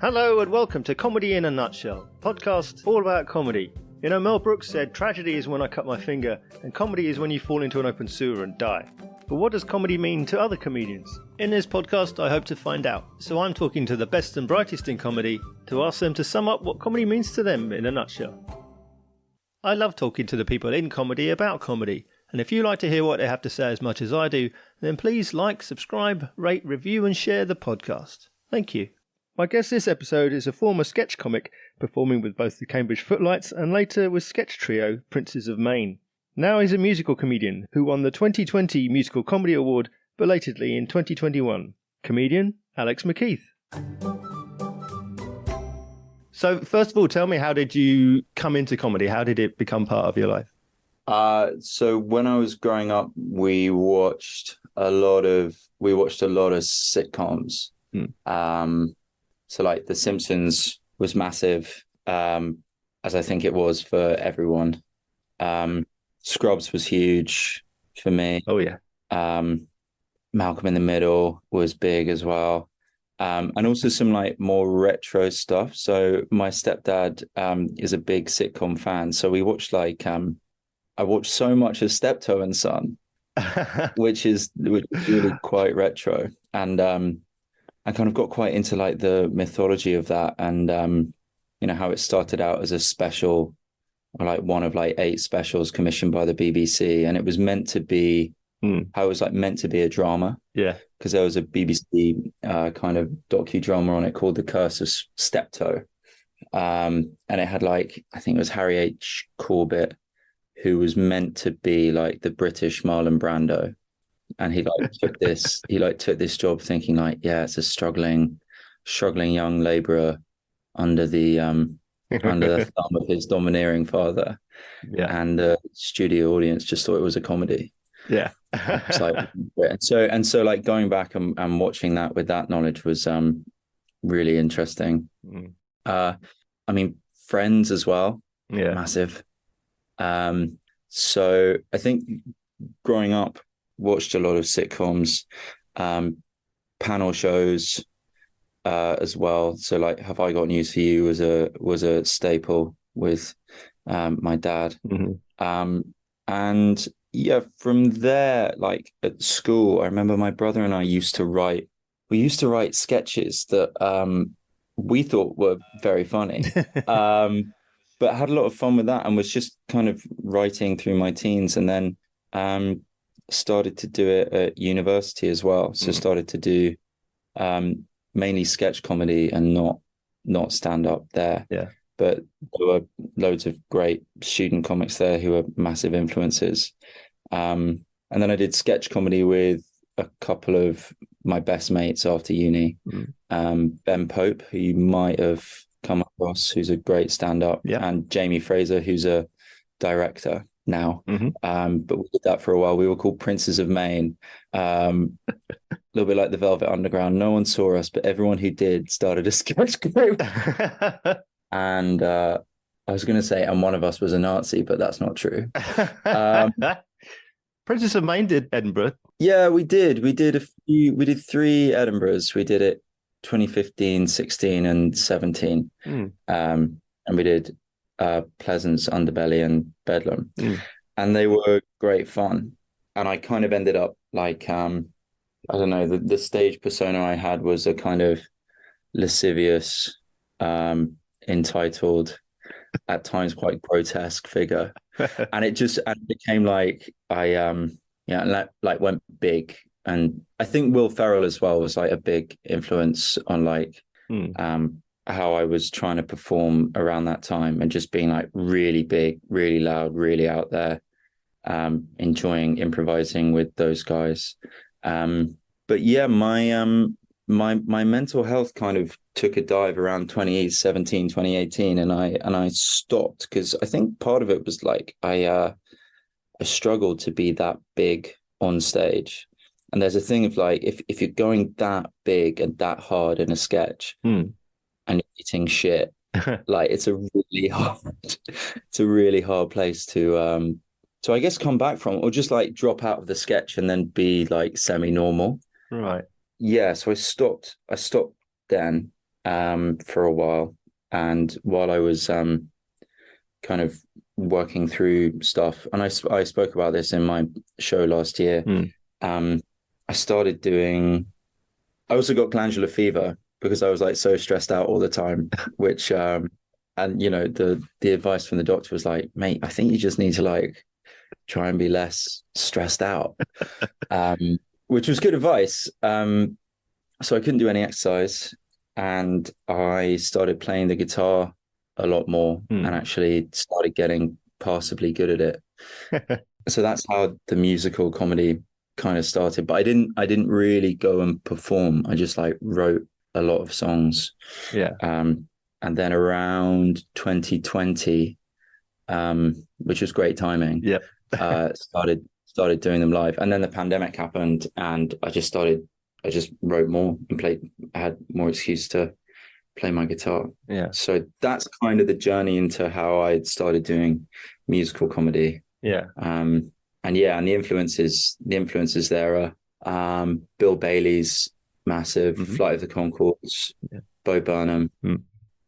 Hello and welcome to Comedy in a Nutshell, podcast all about comedy. You know, Mel Brooks said, tragedy is when I cut my finger, and comedy is when you fall into an open sewer and die. But what does comedy mean to other comedians? In this podcast, I hope to find out. So I'm talking to the best and brightest in comedy to ask them to sum up what comedy means to them in a nutshell. I love talking to the people in comedy about comedy, and if you like to hear what they have to say as much as I do, then please like, subscribe, rate, review and share the podcast. Thank you. My guest this episode is a former sketch comic, performing with both the Cambridge Footlights and later with sketch trio Princes of Maine. Now he's a musical comedian who won the 2020 Musical Comedy Award, belatedly in 2021. Comedian Alex MacKeith. So first of all, tell me, how did you come into comedy? How did it become part of your life? So when I was growing up, we watched a lot of sitcoms. So like The Simpsons was massive, as I think it was for everyone. Scrubs was huge for me. Oh yeah. Malcolm in the Middle was big as well. And also some like more retro stuff. So my stepdad is a big sitcom fan. So we watched I watched so much of Steptoe and Son, which is really quite retro. And I kind of got quite into like the mythology of that, and you know, how it started out as a special, or like one of like 8 specials commissioned by the BBC, and it was meant to be how it was like meant to be a drama. Yeah, because there was a BBC kind of docudrama on it called The Curse of Steptoe, and it had like, I think it was Harry H. Corbett, who was meant to be like the British Marlon Brando. And he took this job thinking like, yeah, it's a struggling young labourer under the thumb of his domineering father. Yeah. And the studio audience just thought it was a comedy. Yeah. It's like, and so like going back and watching that with that knowledge was really interesting. I mean, Friends as well. Yeah. Massive. So I think growing up, watched a lot of sitcoms, panel shows as well. So like Have I Got News for You was a staple with my dad. And yeah, from there, like at school, I remember my brother and I used to write sketches that we thought were very funny. But had a lot of fun with that, and was just kind of writing through my teens, and then started to do it at university as well. So started to do mainly sketch comedy and not stand up there. Yeah. But there were loads of great student comics there who were massive influences. And then I did sketch comedy with a couple of my best mates after uni. Ben Pope, who you might have come across, who's a great stand-up, and Jamie Fraser, who's a director now. But we did that for a while. We were called Princes of Maine, a little bit like the Velvet Underground. No one saw us, but everyone who did started a sketch group. And I was going to say, and one of us was a Nazi, but that's not true. Princes of Maine did Edinburgh. Yeah, we did. We did 3 Edinburghs. We did it 2015, 16 and 17. And we did Pleasance, Underbelly and Bedlam. And they were great fun. And I kind of ended up like, I don't know, the stage persona I had was a kind of lascivious, entitled, at times quite grotesque figure. And it became like I went big. And I think Will Ferrell as well was like a big influence on like how I was trying to perform around that time, and just being like really big, really loud, really out there, enjoying improvising with those guys. But yeah, my mental health kind of took a dive around 2017, 2018, and I stopped because I think part of it was like I struggled to be that big on stage. And there's a thing of like, if you're going that big and that hard in a sketch and you're eating shit, like it's a really hard place to I guess come back from, or just like drop out of the sketch and then be like semi-normal. Right. Yeah. So I stopped then. for a while. And while I was kind of working through stuff, and I spoke about this in my show last year, I started doing, I also got glandular fever because I was like so stressed out all the time, which and you know, the advice from the doctor was like, mate, I think you just need to like try and be less stressed out. Which was good advice. So I couldn't do any exercise, and I started playing the guitar a lot more and actually started getting passably good at it. So that's how the musical comedy kind of started. But I didn't really go and perform. I just like wrote a lot of songs. Yeah. And then around 2020, which was great timing. Yeah. Started doing them live. And then the pandemic happened, and I just wrote more and I had more excuse to play my guitar. Yeah. So that's kind of the journey into how I started doing musical comedy. Yeah. And the influences there are Bill Bailey's massive, Flight of the Conchords, Bo Burnham.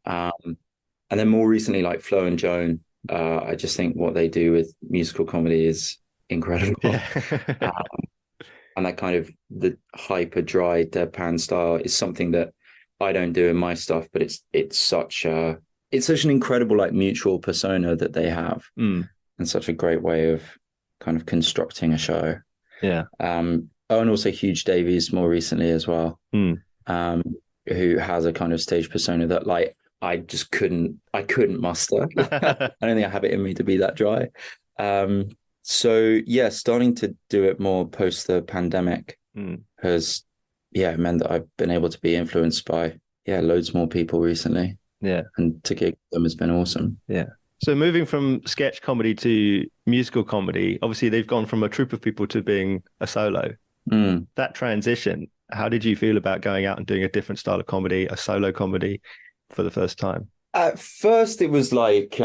And then more recently, like Flo and Joan. I just think what they do with musical comedy is incredible. Yeah. And that kind of the hyper dry deadpan style is something that I don't do in my stuff, but it's such an incredible like mutual persona that they have, and such a great way of kind of constructing a show. Yeah. And also Huge Davies more recently as well, who has a kind of stage persona that like I couldn't muster. I don't think I have it in me to be that dry. So yeah, starting to do it more post the pandemic has meant that I've been able to be influenced by loads more people recently. Yeah. And to gig them has been awesome. Yeah. So moving from sketch comedy to musical comedy, obviously they've gone from a troupe of people to being a solo. That transition, how did you feel about going out and doing a different style of comedy, a solo comedy for the first time? At first it was like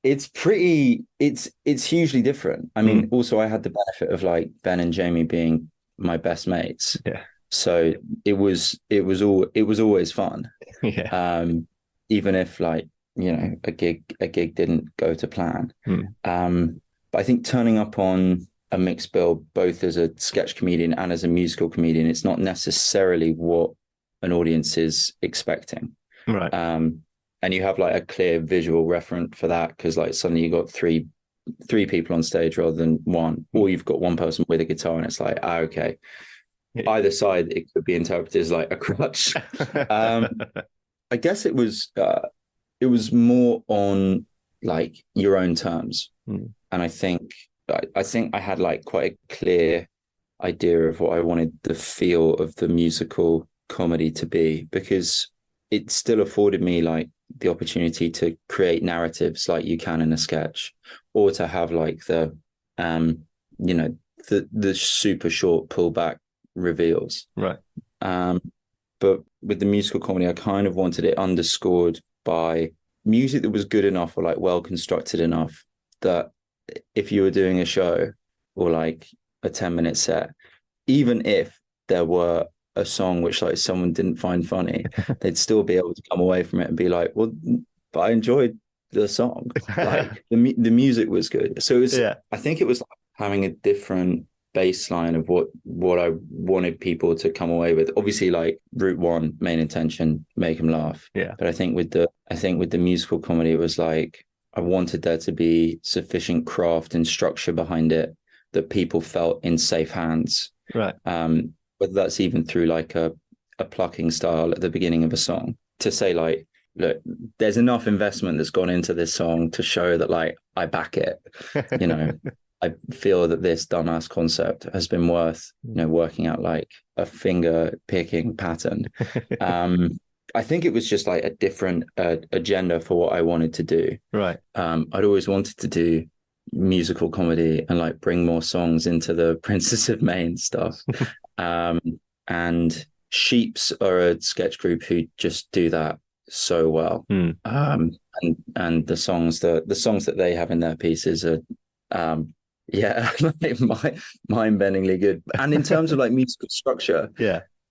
it's hugely different. I mean, also I had the benefit of like Ben and Jamie being my best mates. Yeah. So it was always fun. Yeah. Even if like, you know, a gig didn't go to plan. But I think turning up on a mixed bill, both as a sketch comedian and as a musical comedian, it's not necessarily what an audience is expecting. Right. And you have like a clear visual reference for that, because like suddenly you got three people on stage rather than one, or you've got one person with a guitar, and it's like, okay. Either side, it could be interpreted as like a crutch. I guess it was more on like your own terms, and I think I had like quite a clear idea of what I wanted the feel of the musical comedy to be, because it still afforded me like the opportunity to create narratives like you can in a sketch, or to have like the the super short pullback reveals. Right. But with the musical comedy, I kind of wanted it underscored by music that was good enough or like well constructed enough that if you were doing a show or like a 10-minute set, even if there were a song which like someone didn't find funny, they'd still be able to come away from it and be like, well, but I enjoyed the song. Like the music was good. So it was, I think it was like having a different baseline of what I wanted people to come away with. Obviously, like route one, main intention, make them laugh. Yeah. But I think with the musical comedy, it was like I wanted there to be sufficient craft and structure behind it that people felt in safe hands. Right. Whether that's even through like a plucking style at the beginning of a song, to say like, look, there's enough investment that's gone into this song to show that like I back it. You know, I feel that this dumbass concept has been worth, you know, working out like a finger picking pattern. I think it was just like a different agenda for what I wanted to do. Right. I'd always wanted to do musical comedy and like bring more songs into the Princess of Maine stuff. And Sheeps are a sketch group who just do that so well. And the songs that they have in their pieces are like mind-bendingly good. And in terms of like musical structure,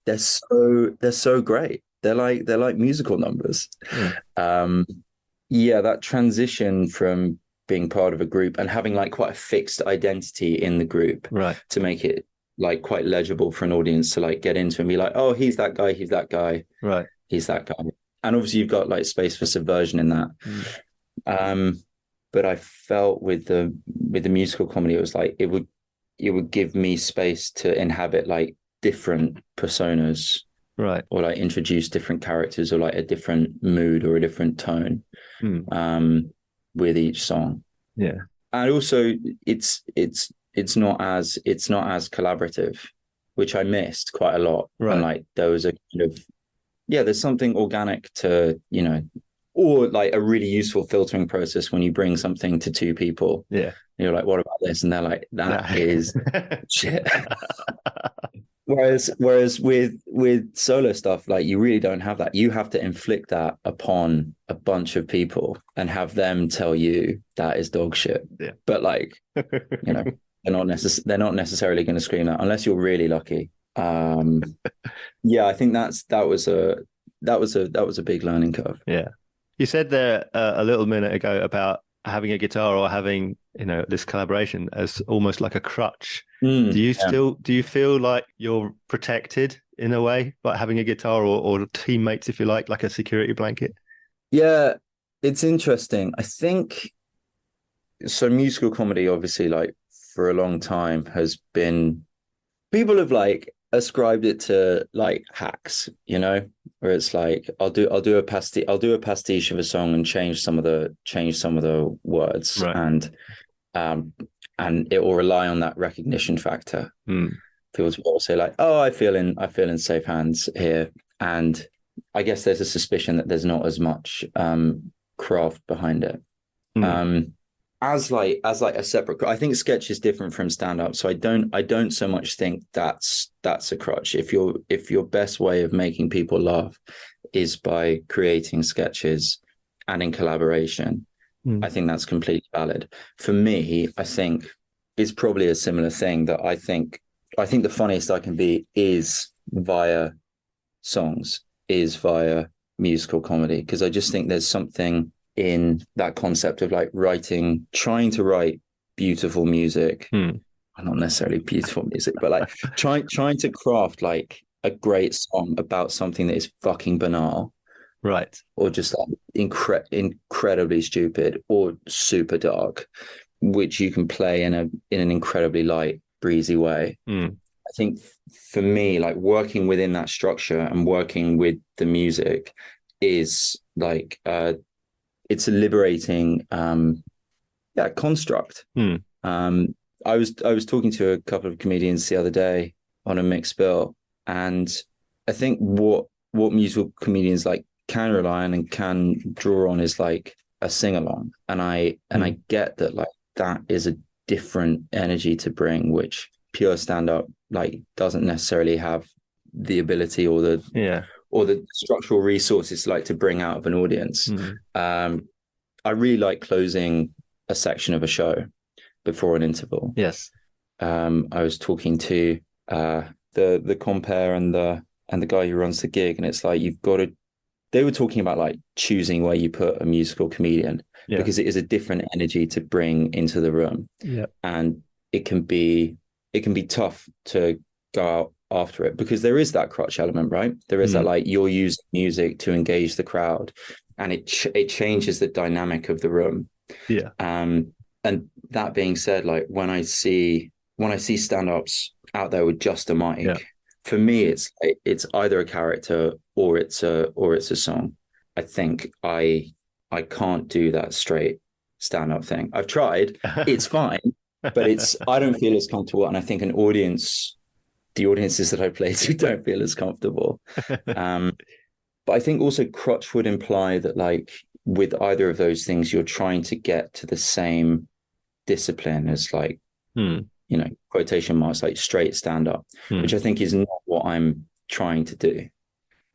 they're so great. they're like musical numbers. Mm. Yeah, that transition from being part of a group and having like quite a fixed identity in the group, Right. to make it like quite legible for an audience to like get into and be like, oh, he's that guy, Right. he's that guy. And obviously you've got like space for subversion in that. But I felt with the musical comedy, it was like it would give me space to inhabit like different personas, Right. or like introduce different characters, or like a different mood or a different tone with each song. Yeah. And also it's not as collaborative, which I missed quite a lot. Right. And like there was a kind of, yeah, there's something organic to, or like a really useful filtering process when you bring something to two people. Yeah. You're like, what about this? And they're like, that is shit. Whereas with solo stuff, like you really don't have that. You have to inflict that upon a bunch of people and have them tell you that is dog shit. Yeah. But like, they're not necessarily going to scream that unless you're really lucky. Yeah, I think that was a big learning curve. Yeah. You said there a little minute ago about having a guitar or having, this collaboration as almost like a crutch. Do you feel like you're protected in a way by having a guitar or teammates, if you like a security blanket? Yeah, it's interesting. I think so. Musical comedy, obviously, like for a long time has been, people have like ascribed it to like hacks, where it's like I'll do a pastiche of a song and change some of the words, right. and it will rely on that recognition factor. People will say like, oh, I feel in safe hands here, and I guess there's a suspicion that there's not as much craft behind it. As a separate, I think sketch is different from stand up, so I don't so much think that's a crutch. If your best way of making people laugh is by creating sketches and in collaboration, I think that's completely valid. For me, I think it's probably a similar thing, that I think the funniest I can be is via songs, is via musical comedy, because I just think there's something in that concept of like trying to write beautiful music, not necessarily beautiful music, but like trying to craft like a great song about something that is fucking banal, right, or just like incredibly stupid or super dark, which you can play in an incredibly light, breezy way. I think for me, like working within that structure and working with the music is like it's a liberating construct. I was talking to a couple of comedians the other day on a mixed bill, and I think what musical comedians like can rely on and can draw on is like a sing along, and I get that like that is a different energy to bring, which pure stand up like doesn't necessarily have the ability or the structural resources like to bring out of an audience. I really like closing a section of a show before an interval. Yes. I was talking to the compere and the guy who runs the gig, and it's like they were talking about like choosing where you put a musical comedian, because it is a different energy to bring into the room. Yeah. And it can be tough to go out after it, because there is that crutch element, right? There is that like you're using music to engage the crowd, and it changes the dynamic of the room. Yeah. And that being said, like when I see stand-ups out there with just a mic, for me it's either a character or it's a song. I think I can't do that straight stand-up thing. I've tried. It's fine, but I don't feel as comfortable, and I think the audiences that I play to don't feel as comfortable. But I think also crutch would imply that like with either of those things, you're trying to get to the same discipline as like, quotation marks, like straight stand up, which I think is not what I'm trying to do.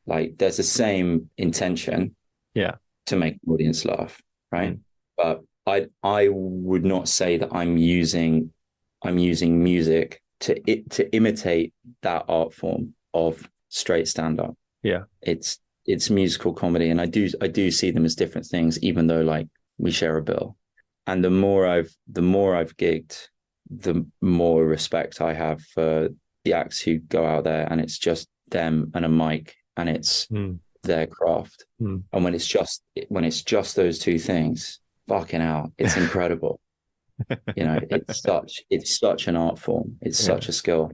Like there's the same intention to make the audience laugh, right? But I would not say that I'm using music to imitate that art form of straight stand up. Yeah. It's it's musical comedy, and I do see them as different things, even though like we share a bill. And the more I've gigged, the more respect I have for the acts who go out there and it's just them and a mic and it's their craft. And when it's just those two things, fucking hell, it's incredible. It's such an art form. It's such a skill.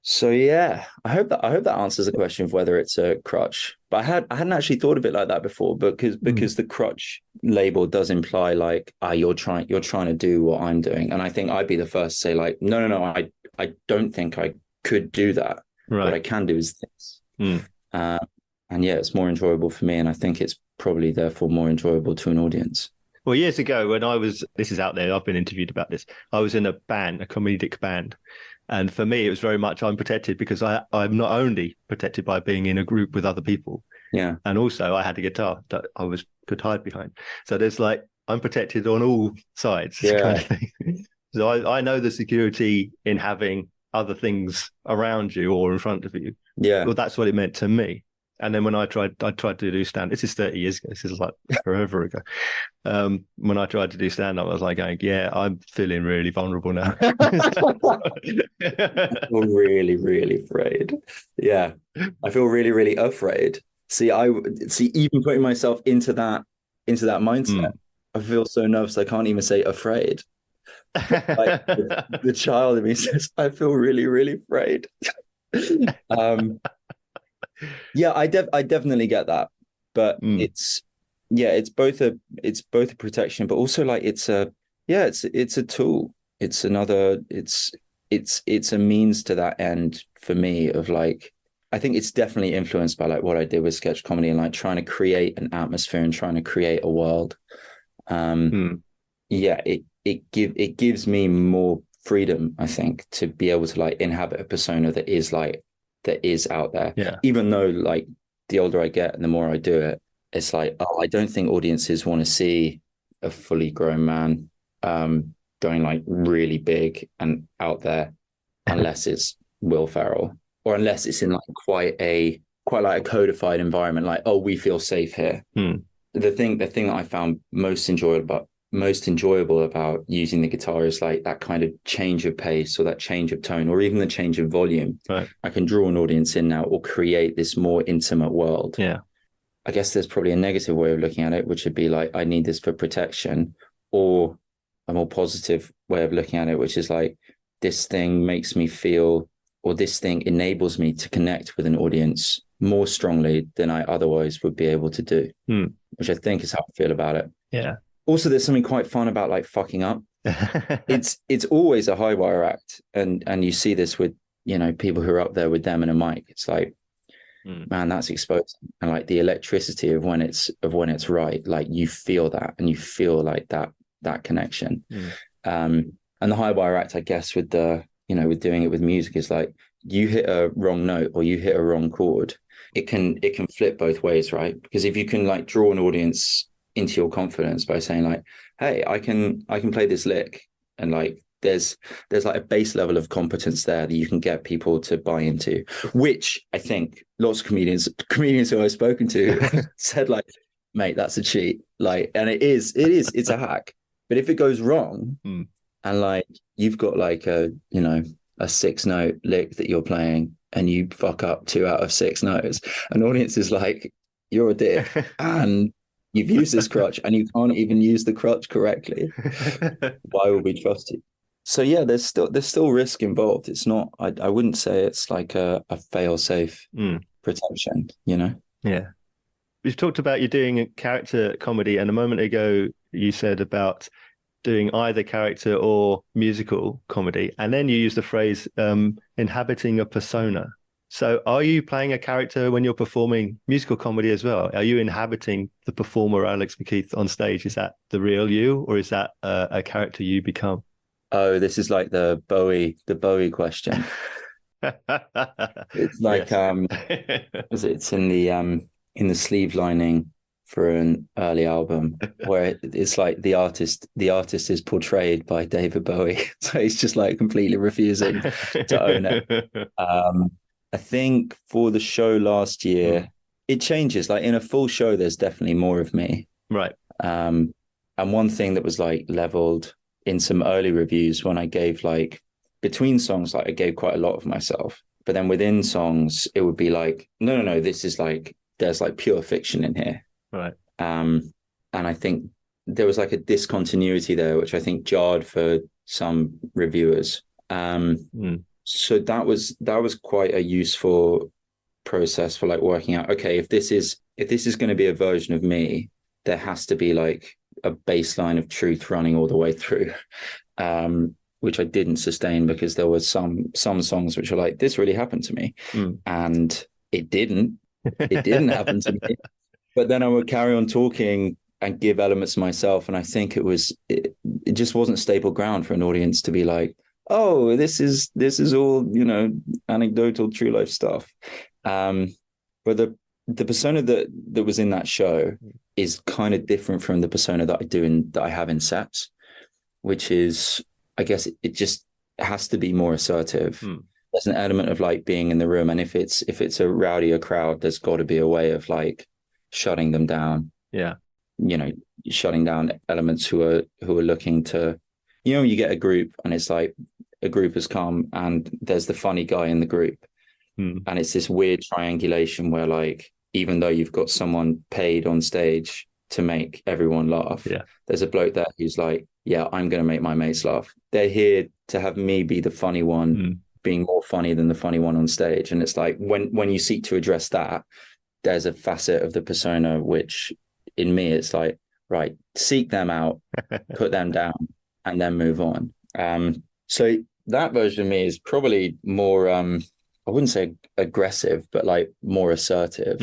So yeah, I hope that answers the question of whether it's a crutch. But I hadn't actually thought of it like that before, because the crutch label does imply like, you're trying to do what I'm doing. And I think I'd be the first to say like, no, I don't think I could do that. Right. What I can do is this. And yeah, it's more enjoyable for me, and I think it's probably therefore more enjoyable to an audience. Well, years ago when this is out there, I've been interviewed about this. I was in a band, a comedic band. And for me, it was very much I'm protected because I'm not only protected by being in a group with other people. Yeah. And also I had a guitar that I could hide behind. So there's like, I'm protected on all sides kind of thing. So I know the security in having other things around you or in front of you. Yeah. Well, that's what it meant to me. And then when I tried to do stand, this is 30 years ago. This is like forever ago. When I tried to do stand up, I was like going, yeah, I'm feeling really vulnerable now. I feel really, really afraid. Yeah. I feel really, really afraid. See, even putting myself into that mindset, I feel so nervous. I can't even say afraid. Like the child in me says, I feel really, really afraid. Yeah, I definitely get that, but it's both a protection, but also like it's a tool. It's a means to that end for me of like, I think it's definitely influenced by like what I did with sketch comedy and like trying to create an atmosphere and trying to create a world. Yeah, it gives me more freedom, I think, to be able to like inhabit a persona that is out there. Yeah. Even though like the older I get and the more I do it, it's like, I don't think audiences want to see a fully grown man going like really big and out there unless it's Will Ferrell, or unless it's in like quite like a codified environment, like, we feel safe here. The thing that I found most enjoyable about using the guitar is like that kind of change of pace or that change of tone or even the change of volume. Right. I can draw an audience in now or create this more intimate world. Yeah. I guess there's probably a negative way of looking at it, which would be like, I need this for protection, or a more positive way of looking at it, which is like, this thing makes me feel, or this thing enables me to connect with an audience more strongly than I otherwise would be able to do, which I think is how I feel about it. Yeah. Also, there's something quite fun about like fucking up. It's always a high wire act, and you see this with people who are up there with them and a mic. It's like, man, that's exposed, and like the electricity of when it's right. Like you feel that, and you feel like that connection. And the high wire act, I guess, with with doing it with music is like, you hit a wrong note or you hit a wrong chord, it can flip both ways, right? Because if you can like draw an audience into your confidence by saying like, hey, I can play this lick, and like there's like a base level of competence there that you can get people to buy into, which I think lots of comedians who I've spoken to said like, mate, that's a cheat. Like, and it's a hack. But if it goes wrong and like you've got like a 6-note lick that you're playing and you fuck up 2 out of 6 notes, an audience is like, you're a dick and you've used this crutch and you can't even use the crutch correctly. Why would we trust you? So yeah, there's still risk involved. It's not, I wouldn't say it's like a fail-safe protection, Yeah. We've talked about you doing a character comedy, and a moment ago you said about doing either character or musical comedy, and then you used the phrase inhabiting a persona. So are you playing a character when you're performing musical comedy as well? Are you inhabiting the performer Alex MacKeith on stage? Is that the real you, or is that a character you become? Oh, this is like the Bowie question. It's like it's in the sleeve lining for an early album where it's like the artist is portrayed by David Bowie. So he's just like completely refusing to own it. I think for the show last year, it changes. Like in a full show, there's definitely more of me. Right. And one thing that was like leveled in some early reviews when I gave like between songs, like I gave quite a lot of myself. But then within songs, it would be like, no, this is like, there's like pure fiction in here. Right. And I think there was like a discontinuity there, which I think jarred for some reviewers. So that was quite a useful process for like working out, okay, if this is going to be a version of me, there has to be like a baseline of truth running all the way through, which I didn't sustain because there was some songs which are like, this really happened to me, and it didn't happen to me. But then I would carry on talking and give elements of myself, and I think it just wasn't stable ground for an audience to be like, oh, this is all, you know, anecdotal true life stuff. But the persona that was in that show is kind of different from the persona that I have in sets, which is, I guess it just has to be more assertive. There's an element of like being in the room, and if it's a rowdier crowd, there's got to be a way of like shutting them down. Yeah, you know, shutting down elements who are looking to, you know, you get a group and it's like a group has come and there's the funny guy in the group, and it's this weird triangulation where like, even though you've got someone paid on stage to make everyone laugh, there's a bloke there who's like, yeah, I'm going to make my mates laugh. They're here to have me be the funny one, being more funny than the funny one on stage. And it's like, when you seek to address that, there's a facet of the persona which in me, it's like, right, seek them out, put them down, and then move on. So that version of me is probably more, I wouldn't say aggressive, but like more assertive.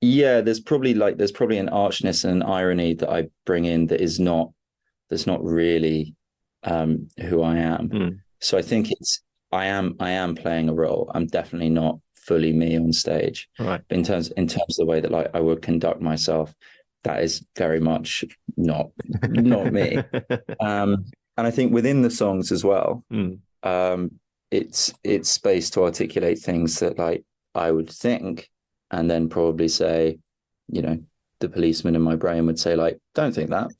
There's probably an archness and an irony that I bring in that's not really who I am. So I think I am playing a role. I'm definitely not fully me on stage. Right. In terms of the way that like I would conduct myself, that is very much not me. And I think within the songs as well, it's space to articulate things that like I would think and then probably say, you know, the policeman in my brain would say like, don't think that.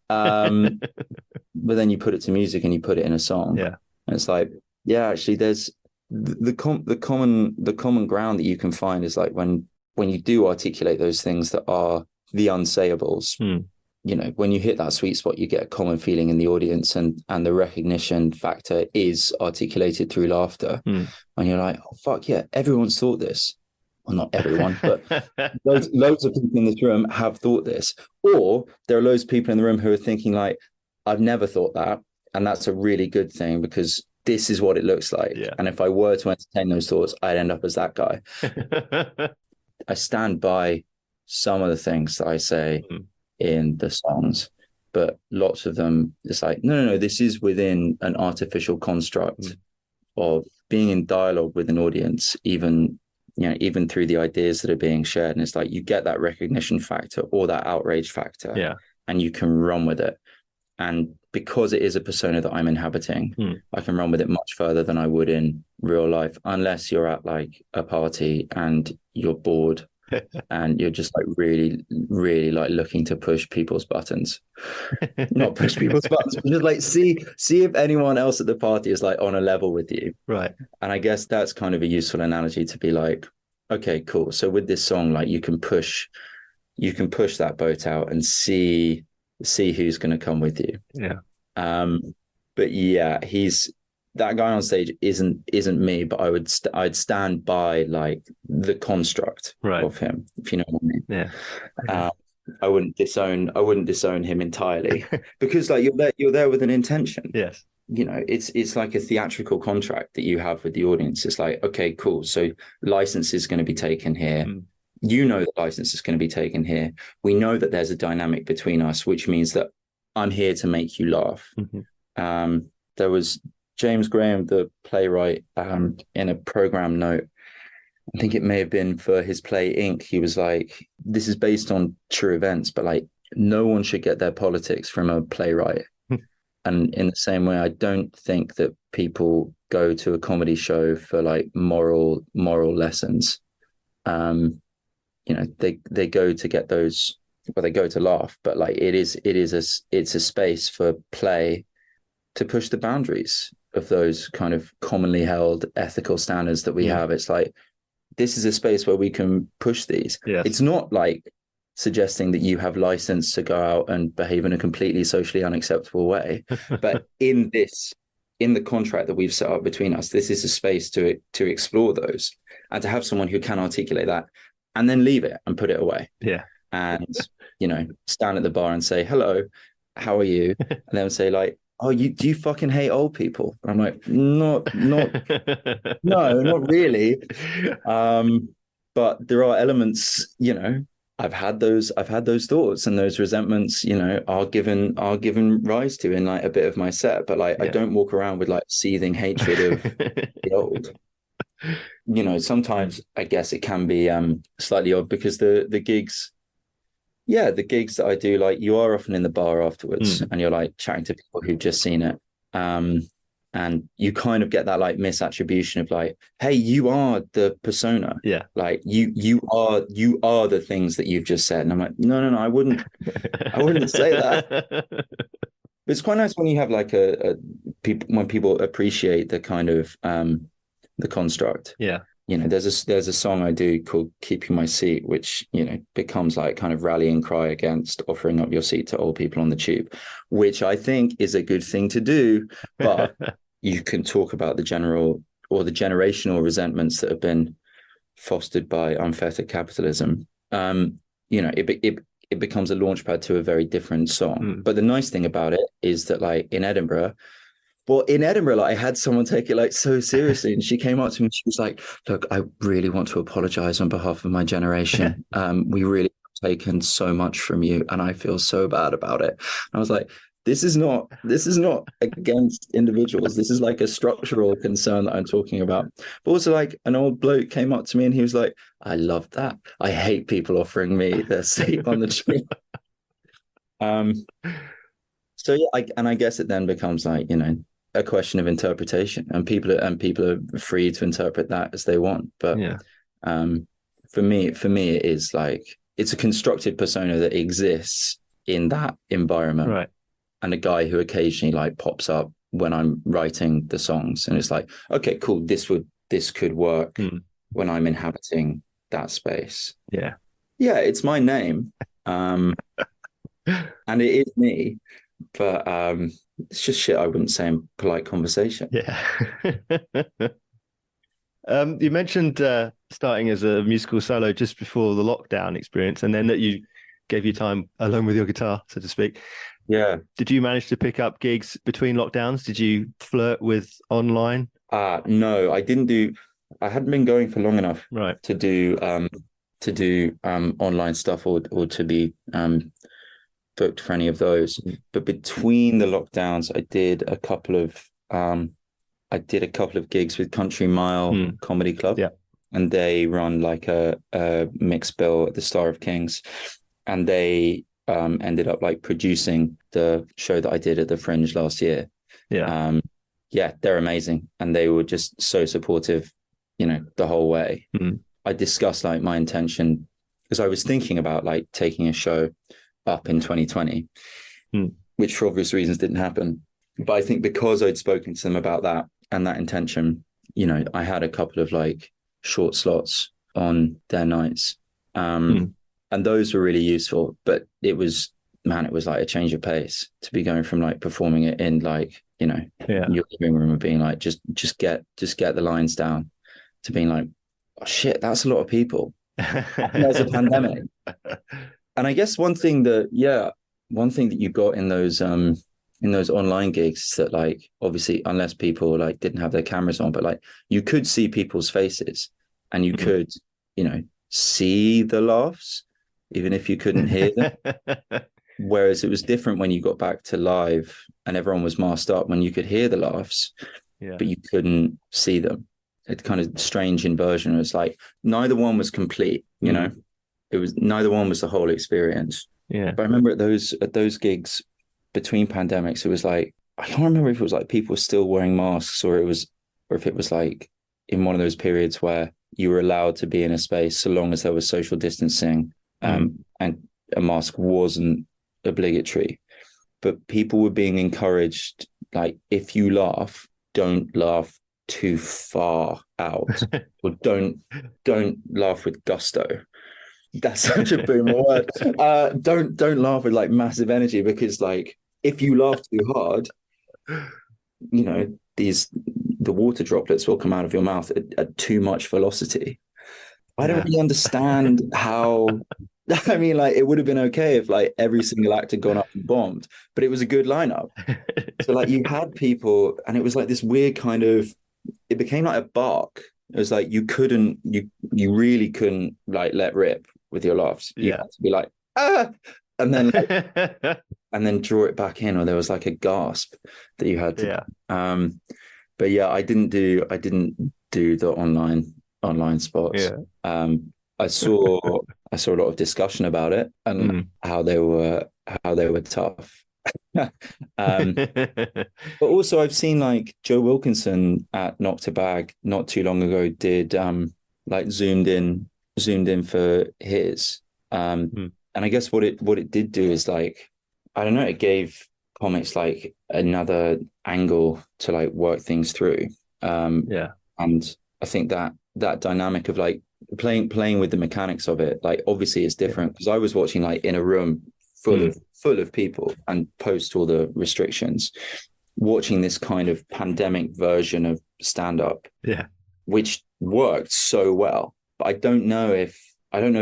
But then you put it to music and you put it in a song. Yeah. And it's like, yeah, actually there's the common ground that you can find is like when you do articulate those things that are the unsayables, you know, when you hit that sweet spot, you get a common feeling in the audience, and the recognition factor is articulated through laughter. And you're like, oh fuck yeah, everyone's thought this. Well, not everyone, but loads of people in this room have thought this. Or there are loads of people in the room who are thinking like, I've never thought that. And that's a really good thing because this is what it looks like. Yeah. And if I were to entertain those thoughts, I'd end up as that guy. I stand by some of the things that I say in the songs, but lots of them, it's like, no, this is within an artificial construct of being in dialogue with an audience, even through the ideas that are being shared. And it's like, you get that recognition factor or that outrage factor, and you can run with it. And because it is a persona that I'm inhabiting, I can run with it much further than I would in real life, unless you're at like a party and you're bored and you're just like really, really like looking to push people's buttons. Not push people's buttons, but just like see if anyone else at the party is like on a level with you. Right. And I guess that's kind of a useful analogy to be like, okay, cool. So with this song, like you can push that boat out and see who's going to come with you. Yeah. But yeah, that guy on stage isn't me, but I'd stand by like the construct of him, if you know what I mean. Yeah. I wouldn't disown him entirely because like you're there with an intention. Yes. You know, it's like a theatrical contract that you have with the audience. It's like, okay, cool. So license is going to be taken here. You know the license is going to be taken here. We know that there's a dynamic between us, which means that I'm here to make you laugh. There was James Graham, the playwright, in a program note, I think it may have been for his play Ink, he was like, this is based on true events, but like no one should get their politics from a playwright. And in the same way, I don't think that people go to a comedy show for like moral lessons. they go to get those, well, they go to laugh, but like it's a space for play to push the boundaries of those kind of commonly held ethical standards that we have. It's like, this is a space where we can push these. Yes. It's not like suggesting that you have license to go out and behave in a completely socially unacceptable way. But in the contract that we've set up between us, this is a space to explore those, and to have someone who can articulate that and then leave it and put it away. Yeah. And, stand at the bar and say, hello, how are you? And then say like, oh, do you fucking hate old people? And I'm like, not no, not really. But there are elements, I've had those thoughts, and those resentments, are given rise to in like a bit of my set. But like, I don't walk around with like seething hatred of the old. Sometimes I guess it can be slightly odd, because the gigs that I do, like, you are often in the bar afterwards and you're like chatting to people who've just seen it. And you kind of get that like misattribution of like, hey, you are the persona. Yeah. Like you are the things that you've just said. And I'm like, no, I wouldn't say that. But it's quite nice when you have like when people appreciate the kind of the construct. Yeah. There's a song I do called Keeping My Seat, which, becomes like kind of rallying cry against offering up your seat to old people on the tube, which I think is a good thing to do. But you can talk about the general or the generational resentments that have been fostered by unfettered capitalism. It becomes a launchpad to a very different song. But the nice thing about it is that like in Edinburgh, like, I had someone take it like so seriously, and she came up to me and she was like, look, I really want to apologize on behalf of my generation. We really have taken so much from you, and I feel so bad about it. And I was like, this is not against individuals. This is like a structural concern that I'm talking about. But also, like, an old bloke came up to me and he was like, I love that. I hate people offering me their seat on the train. So yeah, I guess it then becomes like, a question of interpretation, and people are free to interpret that as they want. But for me, it is like, it's a constructed persona that exists in that environment, right? And a guy who occasionally like pops up when I'm writing the songs, and it's like, okay, cool, this could work when I'm inhabiting that space. Yeah, it's my name, and it is me. But it's just shit I wouldn't say in polite conversation. Yeah. You mentioned starting as a musical solo just before the lockdown experience, and then that you gave you time alone with your guitar, so to speak. Yeah. Did you manage to pick up gigs between lockdowns? Did you flirt with online? No, I didn't I hadn't been going for long enough to do online stuff or to be booked for any of those. But between the lockdowns, I did a couple of gigs with Country Mile Comedy Club. Yeah. And they run like a mixed bill at the Star of Kings, and they ended up like producing the show that I did at the Fringe last year. They're amazing, and they were just so supportive, the whole way. I discussed like my intention, because I was thinking about like taking a show up in 2020, which for obvious reasons didn't happen. But I think because I'd spoken to them about that and that intention, I had a couple of like short slots on their nights, and those were really useful. But it was like a change of pace to be going from like performing it in like your living room and being like just get the lines down, to being like, oh shit, that's a lot of people. There's a pandemic. And I guess one thing that you got in those online gigs is that, like, obviously, unless people like didn't have their cameras on, but like you could see people's faces, and you could, see the laughs, even if you couldn't hear them. Whereas it was different when you got back to live and everyone was masked up, when you could hear the laughs, but you couldn't see them. It's kind of strange inversion. It's like neither one was complete, It was neither one was the whole experience. Yeah. But I remember at those gigs between pandemics, it was like, I can't remember if it was like people were still wearing masks, or if it was like in one of those periods where you were allowed to be in a space so long as there was social distancing, and a mask wasn't obligatory. But people were being encouraged, like, if you laugh, don't laugh too far out, or don't laugh with gusto. That's such a boomer word. Don't laugh with like massive energy, because like if you laugh too hard, you know, the water droplets will come out of your mouth at too much velocity. I don't really understand how. I mean, like, it would have been okay if like every single act had gone up and bombed, but it was a good lineup. So like you had people, and it was like this weird kind of. It became like a bark. It was like you really couldn't like let rip with your laughs. You had to be like, ah, and then and then draw it back in, or there was like a gasp that you had to. But yeah, I didn't do the online spots. I saw a lot of discussion about it, and how they were tough. But also I've seen like Joe Wilkinson at Knock to Bag not too long ago did like zoomed in for his and I guess what it did do is like, I don't know, it gave comics like another angle to like work things through. And I think that dynamic of like playing with the mechanics of it, like obviously it's different, because I was watching like in a room full of people, and post all the restrictions, watching this kind of pandemic version of stand-up, which worked so well. But I don't know if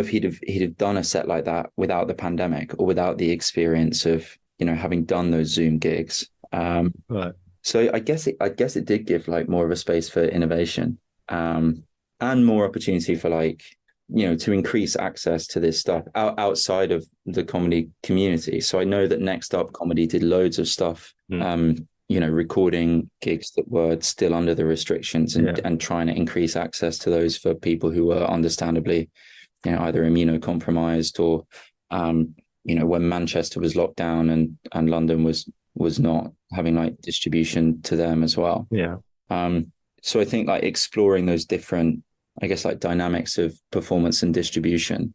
he'd have done a set like that without the pandemic, or without the experience of, you know, having done those Zoom gigs. So I guess it did give like more of a space for innovation, and more opportunity for like, you know, to increase access to this stuff outside of the comedy community. So I know that Next Up Comedy did loads of stuff, you know, recording gigs that were still under the restrictions, and trying to increase access to those for people who were understandably, you know, either immunocompromised, or, you know, when Manchester was locked down and London was not, having like distribution to them as well. So I think like exploring those different, I guess, like dynamics of performance and distribution,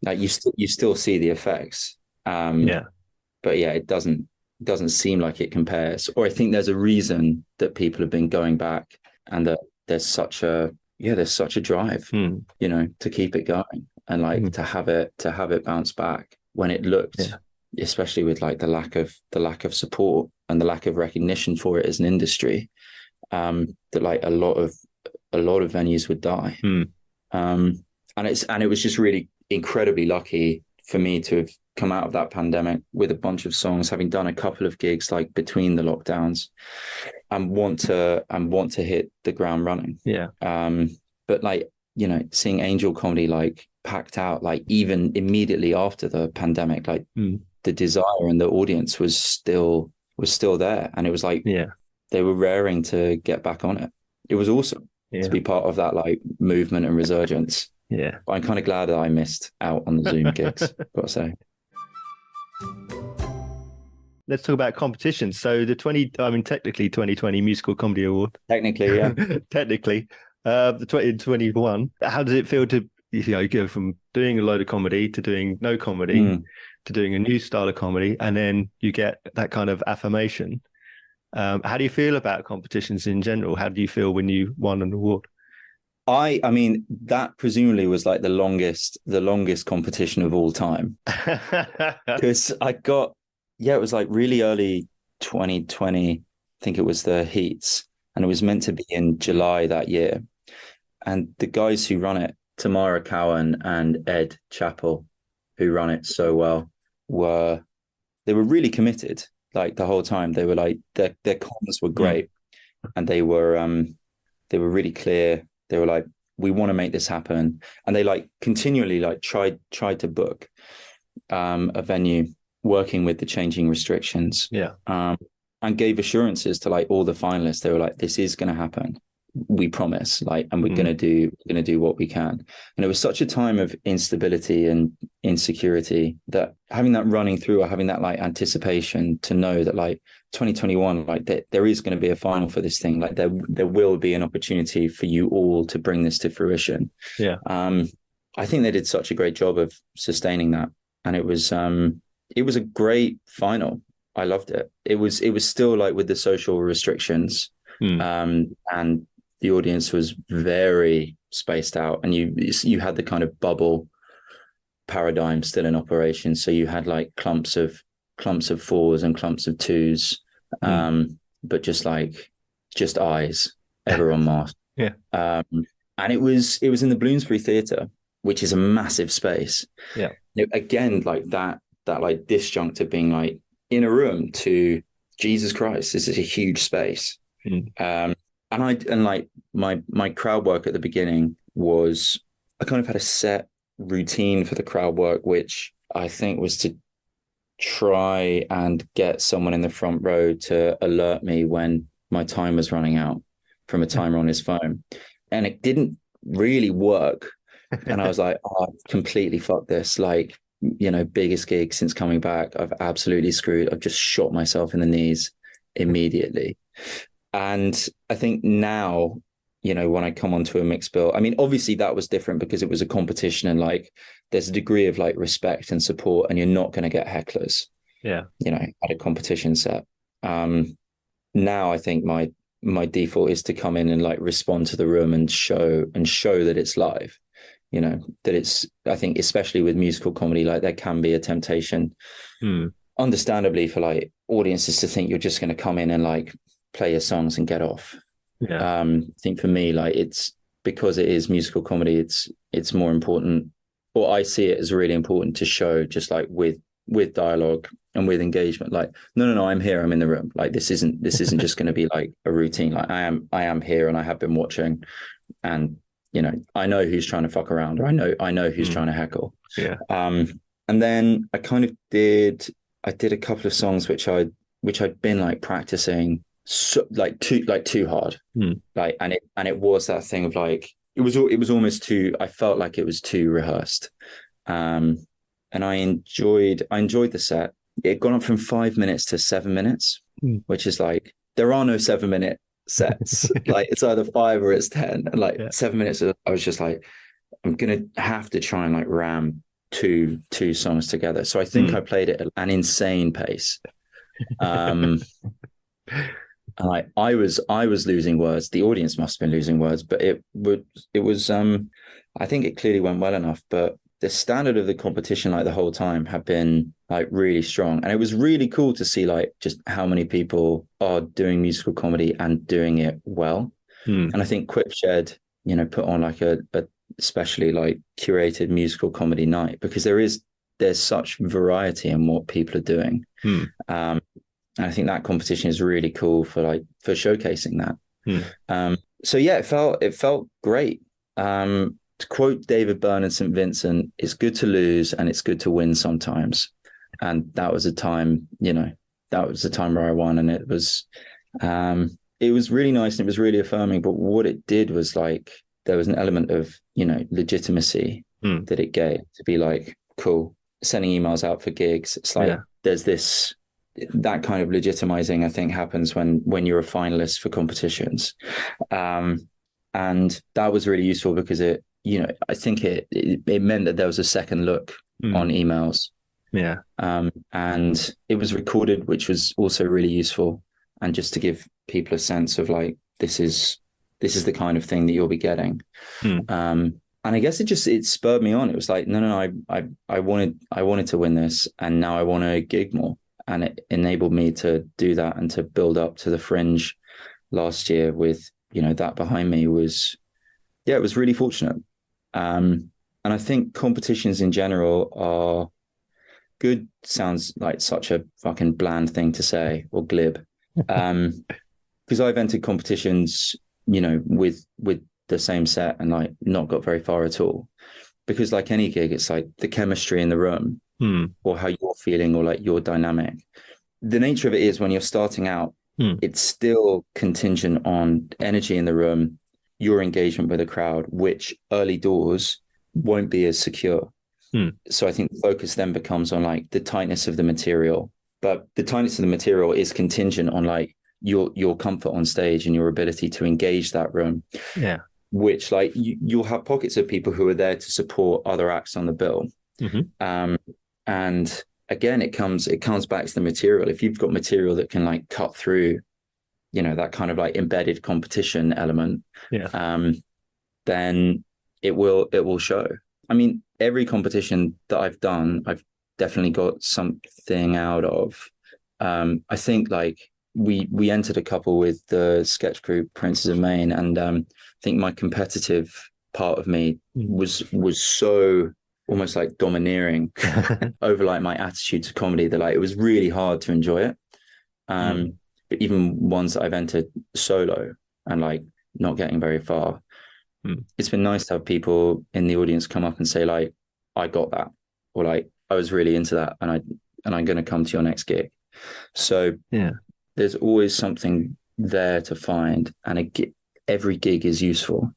like you still see the effects. But yeah, it doesn't seem like it compares. Or I think there's a reason that people have been going back, and that there's such a drive, you know, to keep it going, and like to have it bounce back when it looked, especially with like the lack of support and the lack of recognition for it as an industry, that like a lot of venues would die. And it was just really incredibly lucky for me to have come out of that pandemic with a bunch of songs, having done a couple of gigs like between the lockdowns, and want to hit the ground running. But like, you know, seeing Angel Comedy like packed out, like even immediately after the pandemic, like the desire and the audience was still there, and it was like they were raring to get back on it. It was awesome to be part of that like movement and resurgence. But I'm kind of glad that I missed out on the Zoom gigs, gotta say. Let's talk about competitions. So technically 2020 Musical Comedy Award. Technically, yeah. Technically. The 2021. How does it feel to, you know, go from doing a load of comedy to doing no comedy to doing a new style of comedy, and then you get that kind of affirmation? How do you feel about competitions in general? How do you feel when you won an award? I mean, that presumably was like the longest competition of all time, because it was like really early 2020. I think it was the Heats, and it was meant to be in July that year. And the guys who run it, Tamara Cowan and Ed Chappell, who run it so well, were really committed. Like the whole time, they were like their comms were great, and they were really clear. They were like, we want to make this happen, and they like continually like tried to book a venue, working with the changing restrictions, and gave assurances to like all the finalists. They were like, this is going to happen. we promise, like, and we're gonna do what we can. And it was such a time of instability and insecurity that having that running through, or having that like anticipation to know that like 2021, like there is going to be a final for this thing, like there will be an opportunity for you all to bring this to fruition. Yeah. I think they did such a great job of sustaining that, and it was a great final. I loved it. It was still like with the social restrictions, and the audience was very spaced out, and you had the kind of bubble paradigm still in operation. So you had like clumps of fours and clumps of twos, but just eyes, everyone masked. Yeah. And it was in the Bloomsbury Theatre, which is a massive space. Yeah. Again, like that like disjunct of being like in a room to Jesus Christ, this is a huge space. And like my crowd work at the beginning was, I kind of had a set routine for the crowd work, which I think was to try and get someone in the front row to alert me when my time was running out from a timer on his phone. And it didn't really work. And I was like, oh, I've completely fucked this. Like, you know, biggest gig since coming back. I've absolutely screwed. I've just shot myself in the knees immediately. And I think now, you know, when I come onto a mixed bill, I mean, obviously that was different because it was a competition, and like there's a degree of like respect and support, and you're not going to get hecklers. Yeah. You know, at a competition set. Now I think my default is to come in and like respond to the room and show that it's live. You know, that it's, I think, especially with musical comedy, like there can be a temptation, understandably, for like audiences to think you're just going to come in and like play your songs and get off. Yeah. I think for me, like, it's because it is musical comedy, it's more important, or I see it as really important to show just like with dialogue and with engagement, like, no, I'm here, I'm in the room. Like this isn't just going to be like a routine. Like I am here, and I have been watching, and you know, I know who's trying to fuck around, or I know who's trying to heckle. Yeah. And then I kind of did a couple of songs which I'd been like practicing too hard. Like, and it was that thing of like, it was almost too, I felt like it was too rehearsed. And I enjoyed the set. It gone up from 5 minutes to 7 minutes, which is like, there are no 7 minute sets. Like it's either 5 or it's 10. And like 7 minutes, I was just like, I'm gonna have to try and like ram two songs together. So I think I played it at an insane pace. And I was losing words. The audience must have been losing words, but it was I think it clearly went well enough. But the standard of the competition, like the whole time, have been like really strong. And it was really cool to see like just how many people are doing musical comedy and doing it well. And I think Quipshed, you know, put on like a especially like curated musical comedy night, because there's such variety in what people are doing. And I think that competition is really cool for showcasing that. So yeah, it felt great. To quote David Byrne and St. Vincent, it's good to lose and it's good to win sometimes. And that was a time, you know, where I won, and it was really nice and it was really affirming. But what it did was like, there was an element of, you know, legitimacy that it gave, to be like, cool, sending emails out for gigs. It's like, there's that kind of legitimizing, I think, happens when you're a finalist for competitions. And that was really useful because it, you know, I think it meant that there was a second look on emails. Yeah. And it was recorded, which was also really useful. And just to give people a sense of like, this is the kind of thing that you'll be getting. And I guess it spurred me on. It was like, no, I wanted to win this, and now I want to gig more. And it enabled me to do that and to build up to the Fringe last year with, you know, that behind me was, it was really fortunate. And I think competitions in general are good. Sounds like such a fucking bland thing to say, or glib. Because I've entered competitions, you know, with the same set and like not got very far at all. Because like any gig, it's like the chemistry in the room, or how you're feeling, or like your dynamic. The nature of it is, when you're starting out, it's still contingent on energy in the room, your engagement with a crowd, which early doors won't be as secure. So I think the focus then becomes on like the tightness of the material, but the tightness of the material is contingent on like your comfort on stage and your ability to engage that room. Yeah. Which like you'll have pockets of people who are there to support other acts on the bill. And again, it comes back to the material. If you've got material that can like cut through, that kind of like embedded competition element, then it will show. I mean, every competition that I've done, I've definitely got something out of. I think like we entered a couple with the sketch group Princes of Maine, and I think my competitive part of me was so almost like domineering over like my attitude to comedy that like it was really hard to enjoy it. But even ones that I've entered solo and like not getting very far, it's been nice to have people in the audience come up and say like, I got that, or like I was really into that, and I'm going to come to your next gig. So there's always something there to find, and every gig is useful.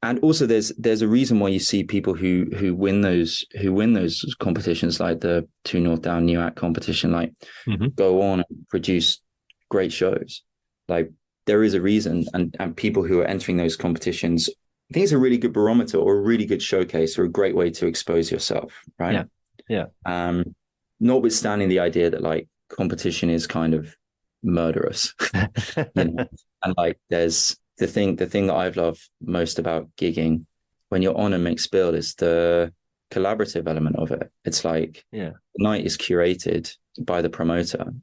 And also there's a reason why you see people who win those competitions, like the 2 North Down New Act competition, like go on and produce great shows. Like there is a reason, and people who are entering those competitions, I think it's a really good barometer or a really good showcase or a great way to expose yourself, right? Notwithstanding the idea that like competition is kind of murderous, and like there's the thing that I've loved most about gigging when you're on a mixed bill is the collaborative element of it. It's like the night is curated by the promoter,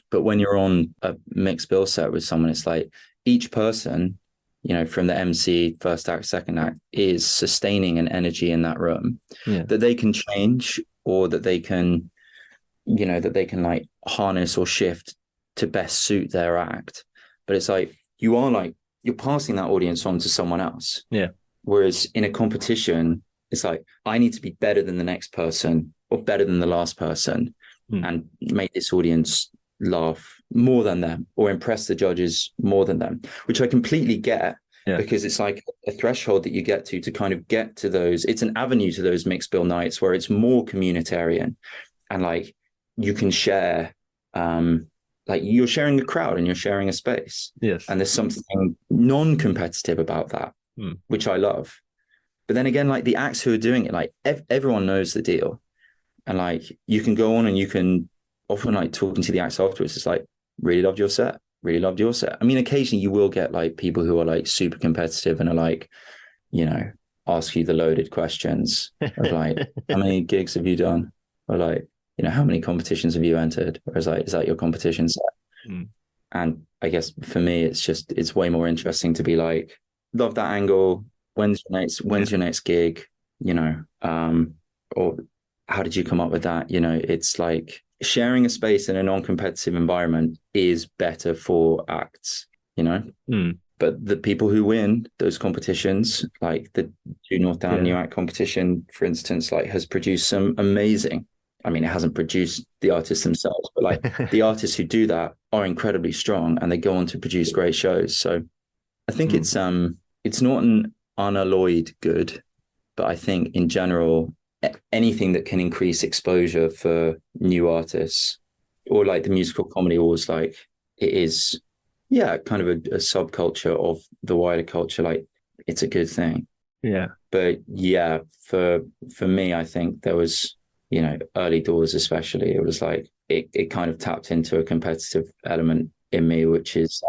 but when you're on a mixed bill set with someone, it's like each person, from the MC, first act, second act, is sustaining an energy in that room that they can change, or that they can like harness or shift to best suit their act. But it's like you're passing that audience on to someone else. Whereas in a competition, it's like, I need to be better than the next person or better than the last person and make this audience laugh more than them or impress the judges more than them, which I completely get, because it's like a threshold that you get to kind of get to those. It's an avenue to those mixed bill nights where it's more communitarian, and like you can share, like you're sharing a crowd and you're sharing a space. And there's something non-competitive about that, which I love. But then again, like the acts who are doing it, like everyone knows the deal. And like you can go on and you can often like talking to the acts afterwards, it's like, really loved your set. I mean, occasionally you will get like people who are like super competitive and are like, ask you the loaded questions of like, how many gigs have you done? Or like, how many competitions have you entered? Or is that your competition set? And I guess for me, it's way more interesting to be like, love that angle. When's your next gig? Or how did you come up with that? It's like sharing a space in a non-competitive environment is better for acts, But the people who win those competitions, like the 2 North Down New Act competition, for instance, like has produced some amazing. I mean, it hasn't produced the artists themselves, but like the artists who do that are incredibly strong, and they go on to produce great shows. So I think it's not an unalloyed good, but I think in general, anything that can increase exposure for new artists, or like the musical comedy awards, like it is, kind of a subculture of the wider culture. Like it's a good thing. But for me, I think there was, early doors especially, it was like it kind of tapped into a competitive element in me, which is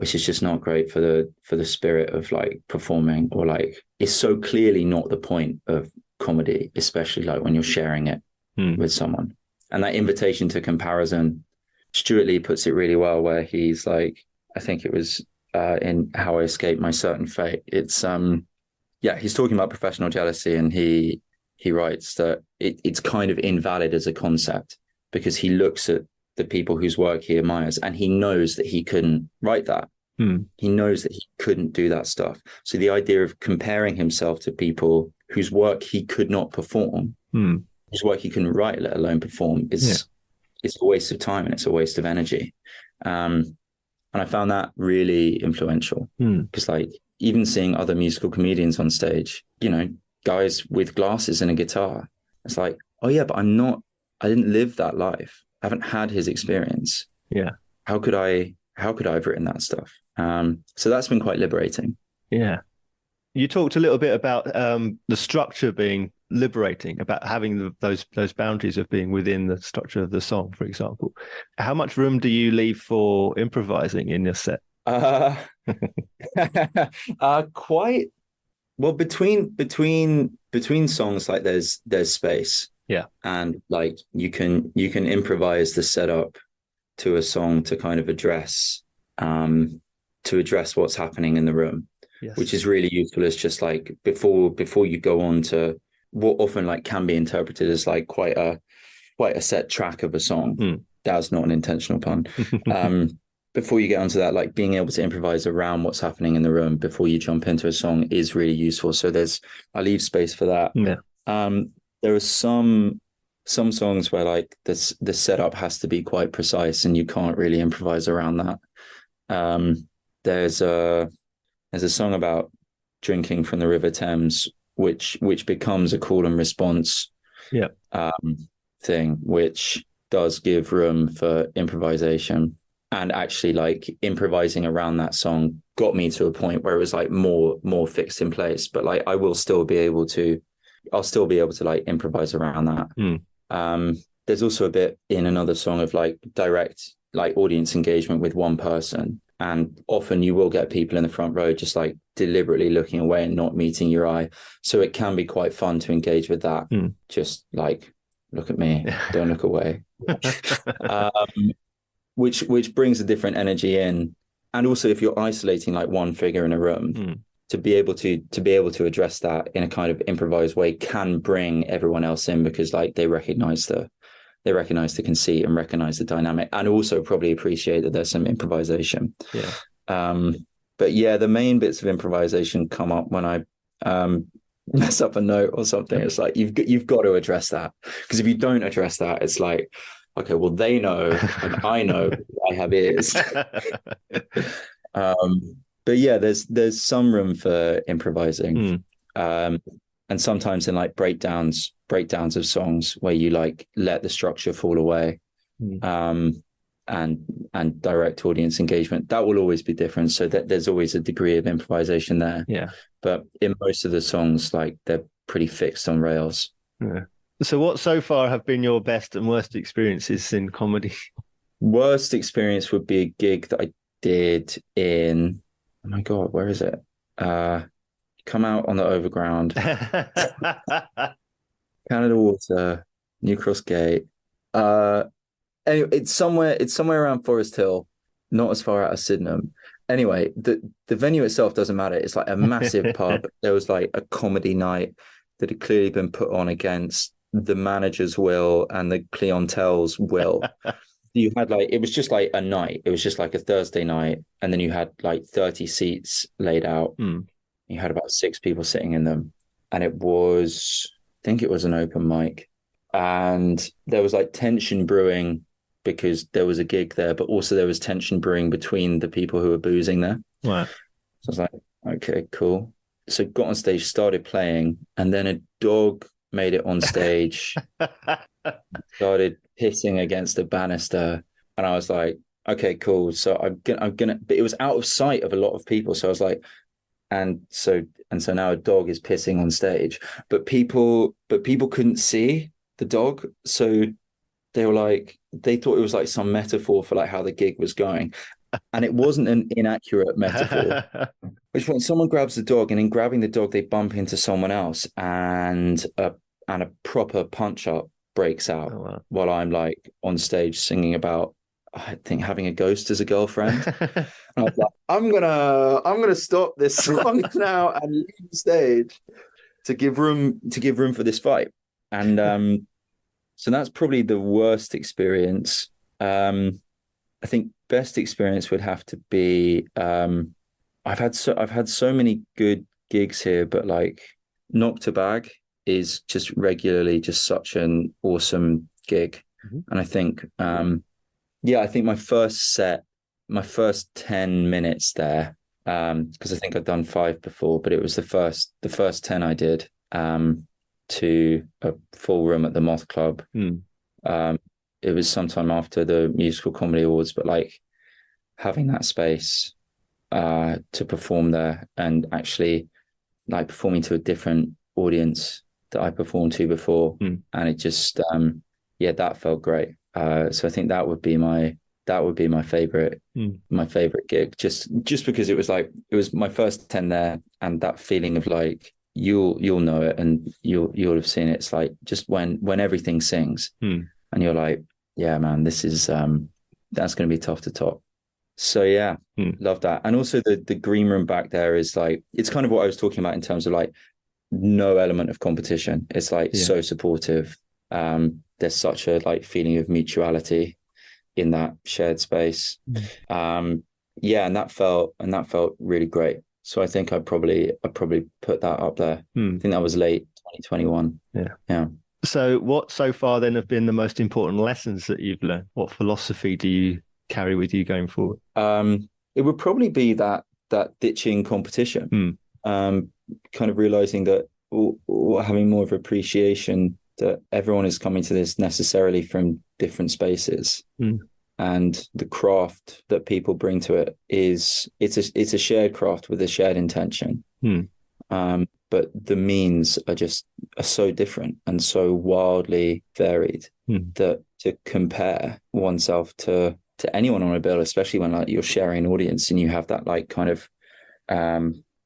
just not great for the spirit of like performing, or like it's so clearly not the point of comedy, especially like when you're sharing it with someone. And that invitation to comparison, Stuart Lee puts it really well, where he's like, I think it was in How I Escaped My Certain Fate. It's he's talking about professional jealousy, and he writes that it's kind of invalid as a concept, because he looks at the people whose work he admires, and he knows that he couldn't write that. He knows that he couldn't do that stuff. So the idea of comparing himself to people whose work he could not perform, whose work he couldn't write, let alone perform, it's a waste of time, and it's a waste of energy. And I found that really influential because like even seeing other musical comedians on stage, you know, guys with glasses and a guitar, it's like, oh yeah, but I didn't live that life. I haven't had his experience. Yeah. How could I have written that stuff? So that's been quite liberating. Yeah. You talked a little bit about the structure being liberating, about having those boundaries of being within the structure of the song, for example. How much room do you leave for improvising in your set? Uh, quite well between songs. Like there's space, Yeah. and like you can improvise the setup to a song to kind of address what's happening in the room. Yes. Which is really useful as just like before you go on to what often like can be interpreted as like quite a set track of a song. That's not an intentional pun. Before you get onto that, like being able to improvise around what's happening in the room before you jump into a song is really useful. So I leave space for that. Yeah. There are some songs where like the setup has to be quite precise and you can't really improvise around that. There's a song about drinking from the River Thames, which becomes a call and response thing, which does give room for improvisation. And actually, like improvising around that song got me to a point where it was like more fixed in place. But like I'll still be able to like improvise around that. There's also a bit in another song of like direct like audience engagement with one person. And often you will get people in the front row just like deliberately looking away and not meeting your eye. So it can be quite fun to engage with that. Just like, look at me, don't look away. Which brings a different energy in. And also if you're isolating like one figure in a room, to be able to address that in a kind of improvised way can bring everyone else in because like they recognize the conceit and recognize the dynamic and also probably appreciate that there's some improvisation. Yeah. But yeah, the main bits of improvisation come up when I mess up a note or something. It's like you've got to address that because if you don't address that, it's like, okay, well they know and I know I have ears. But yeah, there's some room for improvising. And sometimes in like breakdowns of songs where you like let the structure fall away, and direct audience engagement, that will always be different. So that there's always a degree of improvisation there. Yeah. But in most of the songs, like they're pretty fixed on rails. Yeah. So what so far have been your best and worst experiences in comedy? Worst experience would be a gig that I did in, oh my God, where is it? Come Out on the Overground. Canada Water, New Cross Gate. Anyway, it's somewhere around Forest Hill, not as far out as Sydenham. Anyway, the venue itself doesn't matter. It's like a massive pub. There was like a comedy night that had clearly been put on against the manager's will and the clientele's will. You had like, it was just like a night. It was just like a Thursday night. And then you had like 30 seats laid out. You had about 6 people sitting in them. And I think it was an open mic. And there was like tension brewing because there was a gig there, but also there was tension brewing between the people who were boozing there. Wow. So I was like, okay, cool. So got on stage, started playing, and then a dog made it on stage, started pissing against the banister. And I was like, okay, cool. So I'm gonna, but it was out of sight of a lot of people. So I was like, and so now a dog is pissing on stage, but people couldn't see the dog. So they were like, they thought it was like some metaphor for like how the gig was going. And it wasn't an inaccurate metaphor. Which when someone grabs the dog and in grabbing the dog, they bump into someone else and a proper punch up breaks out while I'm like on stage singing about, I think, having a ghost as a girlfriend. And I was like, I'm gonna stop this song now and leave the stage to give room for this fight. And so that's probably the worst experience. I think best experience would have to be I've had so many good gigs here, but like Knock to Bag is just regularly just such an awesome gig. And I think I think my first set my first 10 minutes there, because I think I'd done 5 before, but it was the first 10 I did, to a full room at the Moth Club. It was sometime after the Musical Comedy Awards, but like having that space to perform there, and actually like performing to a different audience that I performed to before, and it just that felt great. So I think that would be my favorite gig, just because it was my first 10 there, and that feeling of like you'll know it, and you'll have seen it. It's like just when everything sings, and you're like, yeah, man, this is that's going to be tough to top. So yeah, love that. And also the green room back there is like, it's kind of what I was talking about in terms of like no element of competition. It's like so supportive. There's such a like feeling of mutuality in that shared space. And that felt really great. So I think I'd probably put that up there. I think that was late 2021. Yeah. So what so far then have been the most important lessons that you've learned? What philosophy do you carry with you going forward? It would probably be that ditching competition, kind of realizing that, or having more of appreciation that everyone is coming to this necessarily from different spaces, and the craft that people bring to it it's a shared craft with a shared intention. But the means are so different and so wildly varied that to compare oneself to anyone on a bill, especially when like you're sharing an audience and you have that like kind of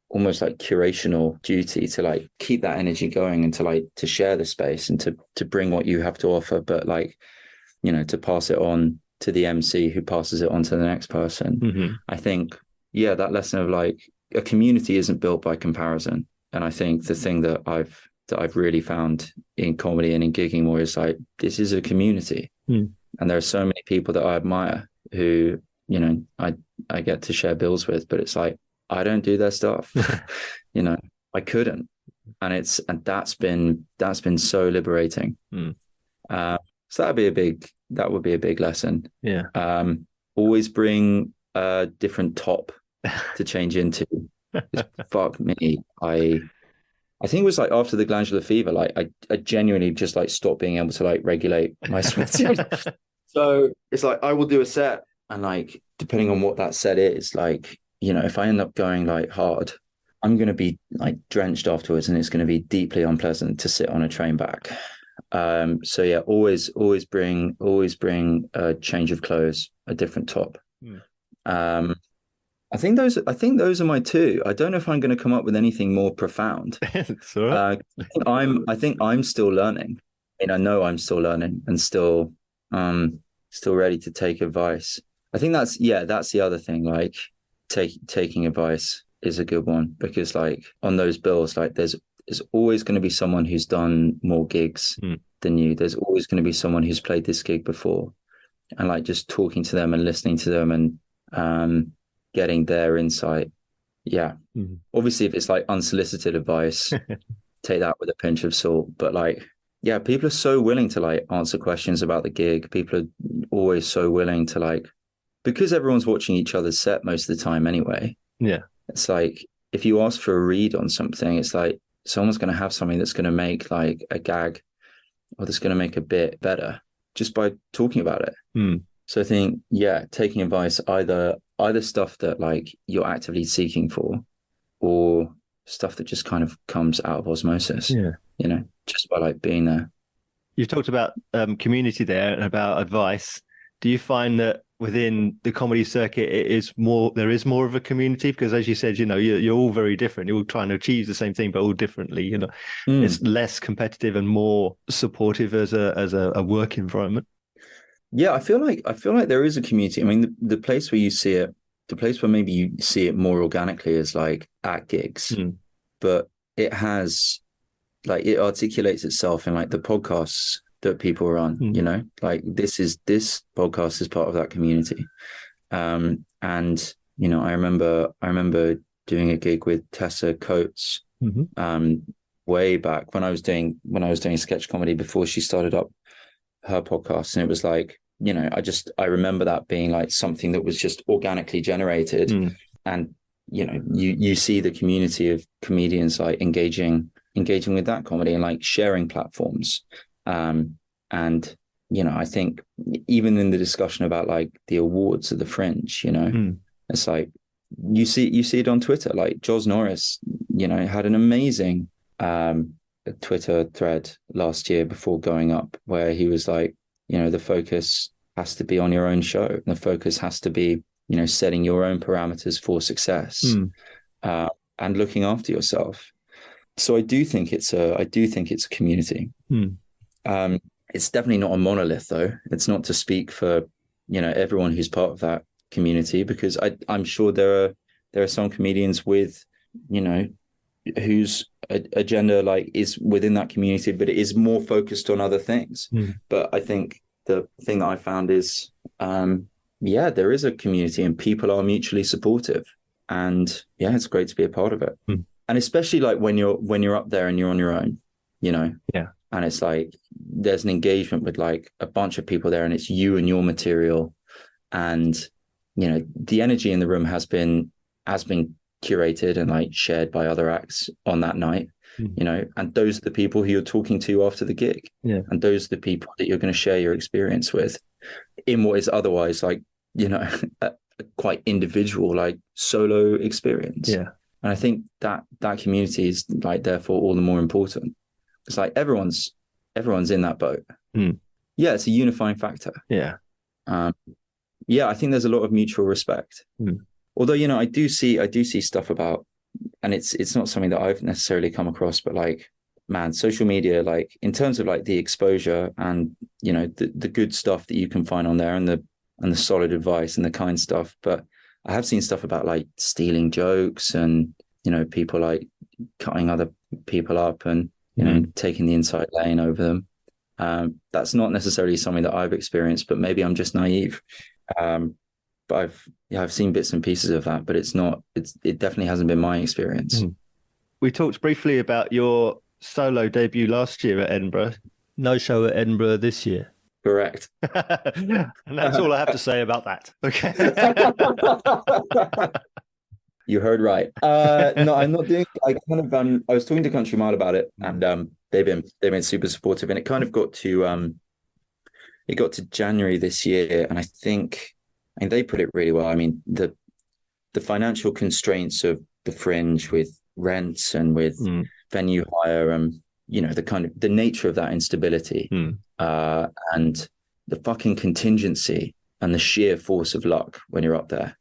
almost like curational duty to like keep that energy going, and to share the space, and to bring what you have to offer, but like, you know, to pass it on to the MC who passes it on to the next person. I think, that lesson of like a community isn't built by comparison. And I think the thing that I've really found in comedy and in gigging more is like, this is a community. And there are so many people that I admire who, you know, I get to share bills with, but it's like, I don't do their stuff. You know, I couldn't. And that's been so liberating. So that would be a big lesson. Always bring a different top to change into. Fuck me. I think it was like after the glandular fever, like I genuinely just like stopped being able to like regulate my sweating. So it's like I will do a set, and like depending on what that set is, like, you know, if I end up going like hard, I'm going to be like drenched afterwards, and it's going to be deeply unpleasant to sit on a train back. So yeah, always bring a change of clothes, a different top. I think those are my two. I don't know if I'm going to come up with anything more profound. I think I'm still learning. I know I'm still learning, and still ready to take advice. I think that's the other thing. Like taking advice is a good one, because like on those bills, like there's always going to be someone who's done more gigs than you. There's always going to be someone who's played this gig before, and like just talking to them and listening to them, and getting their insight. Obviously if it's like unsolicited advice, take that with a pinch of salt, but like, people are so willing to like answer questions about the gig. People are always so willing to like, because everyone's watching each other's set most of the time anyway. It's like if you ask for a read on something, it's like someone's going to have something that's going to make like a gag, or that's going to make a bit better just by talking about it. So I think, taking advice, either stuff that like you're actively seeking for, or stuff that just kind of comes out of osmosis, you know, just by like being there. You've talked about community there and about advice. Do you find that within the comedy circuit, there is more of a community? Because as you said, you know, you're all very different. You're all trying to achieve the same thing, but all differently, you know. It's less competitive and more supportive as a work environment. I feel like there is a community. I mean, the place where you see it, the place where maybe you see it more organically is like at gigs, but it has like, it articulates itself in like the podcasts that people are on, you know, like this podcast is part of that community. And, you know, I remember doing a gig with Tessa Coates, way back when I was doing sketch comedy before she started up her podcast. And it was like, I remember that being like something that was just organically generated. And, you see the community of comedians like engaging with that comedy and like sharing platforms. And, I think even in the discussion about like the awards of the Fringe, it's like, you see it on Twitter, like Jos Norris, had an amazing Twitter thread last year before going up, where he was like, the focus has to be on your own show. The focus has to be, setting your own parameters for success, and looking after yourself. So I do think it's a community. It's definitely not a monolith, though. It's not to speak for, everyone who's part of that community, because I'm sure there are some comedians with, whose agenda like is within that community, but it is more focused on other things. But I think the thing that I found is, there is a community and people are mutually supportive, and it's great to be a part of it. And especially like when you're up there and you're on your own, and it's like there's an engagement with like a bunch of people there, and it's you and your material, and the energy in the room has been curated and like shared by other acts on that night, and those are the people who you're talking to after the gig, and those are the people that you're going to share your experience with in what is otherwise like a quite individual like solo experience. And I think that community is like therefore all the more important. It's like everyone's in that boat. It's a unifying factor. I think there's a lot of mutual respect. Although, I do see stuff about, and it's not something that I've necessarily come across, but like, man, social media, like in terms of like the exposure and, the good stuff that you can find on there, and the solid advice and the kind stuff. But I have seen stuff about like stealing jokes and, people like cutting other people up and, taking the inside lane over them. That's not necessarily something that I've experienced, but maybe I'm just naive. But I've seen bits and pieces of that, but it definitely hasn't been my experience. We talked briefly about your solo debut last year at Edinburgh. No show at Edinburgh this year. Correct. And that's all I have to say about that. Okay. You heard right. No, I'm not doing. I was talking to Country Mile about it, and they've been super supportive. And it kind of got to January this year, and I think they put it really well. I mean, the financial constraints of the Fringe with rents and with venue hire, and the nature of that instability, and the fucking contingency and the sheer force of luck when you're up there.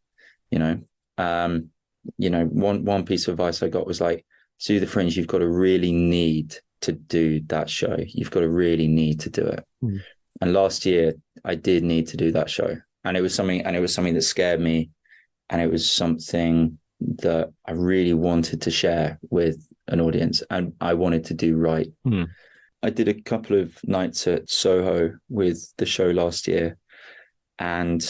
One piece of advice I got was like, to do the Fringe, you've got to really need to do that show. You've got to really need to do it. And last year I did need to do that show. And it was something that scared me. And it was something that I really wanted to share with an audience, and I wanted to do right. I did a couple of nights at Soho with the show last year, and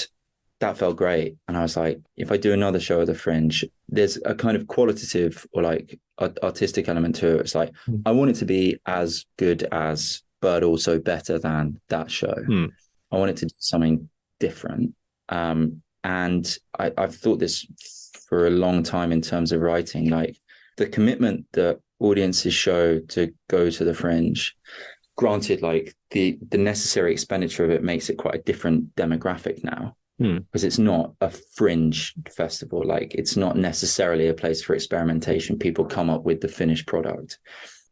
that felt great. And I was like, if I do another show at the Fringe, there's a kind of qualitative or like artistic element to it. It's like, I want it to be as good as, but also better than that show. I wanted to do something different. And I've thought this for a long time in terms of writing, like the commitment that audiences show to go to the Fringe, granted, like the necessary expenditure of it makes it quite a different demographic now, because it's not a fringe festival. Like it's not necessarily a place for experimentation. People come up with the finished product.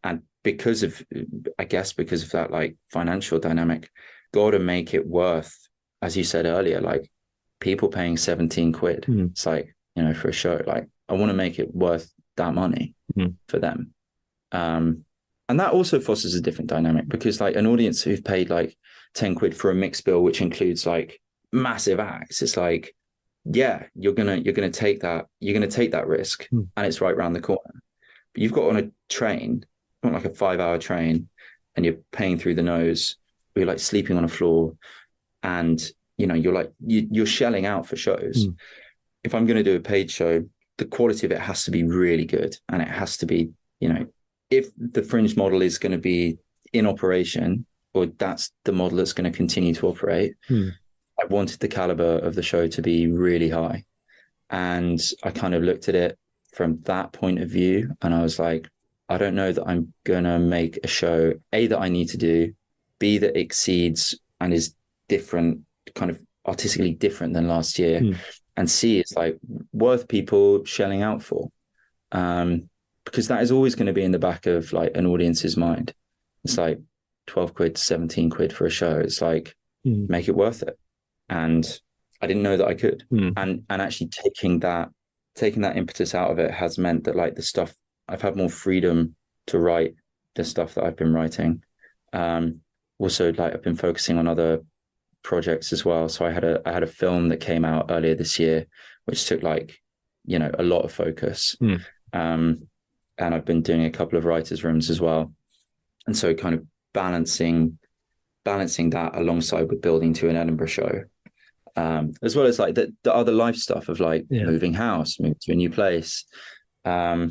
And because of that, like financial dynamic, got to make it worth, as you said earlier, like people paying 17 quid. It's like, for a show, like I want to make it worth that money for them. And that also fosters a different dynamic, because like an audience who've paid like 10 quid for a mixed bill, which includes like massive acts, it's like, yeah, you're gonna take that risk, and it's right around the corner. But you've got on a train, not like a 5-hour train, and you're paying through the nose, or you're like sleeping on a floor, and you're shelling out for shows. If I'm going to do a paid show, the quality of it has to be really good, and it has to be, if the Fringe model is going to be in operation, or that's the model that's going to continue to operate, I wanted the caliber of the show to be really high. And I kind of looked at it from that point of view. And I was like, I don't know that I'm going to make a show, A, that I need to do, B, that exceeds and is different, kind of artistically different than last year. And C, it's like worth people shelling out for. Because that is always going to be in the back of like an audience's mind. It's like 12 quid, 17 quid for a show. It's like, make it worth it. And I didn't know that I could. And actually taking that impetus out of it has meant that like the stuff, I've had more freedom to write the stuff that I've been writing. Also, like I've been focusing on other projects as well. So I had a film that came out earlier this year, which took like, a lot of focus. And I've been doing a couple of writers' rooms as well. And so kind of balancing that alongside with building to an Edinburgh show. As well as like the other life stuff of like moving house, moving to a new place. I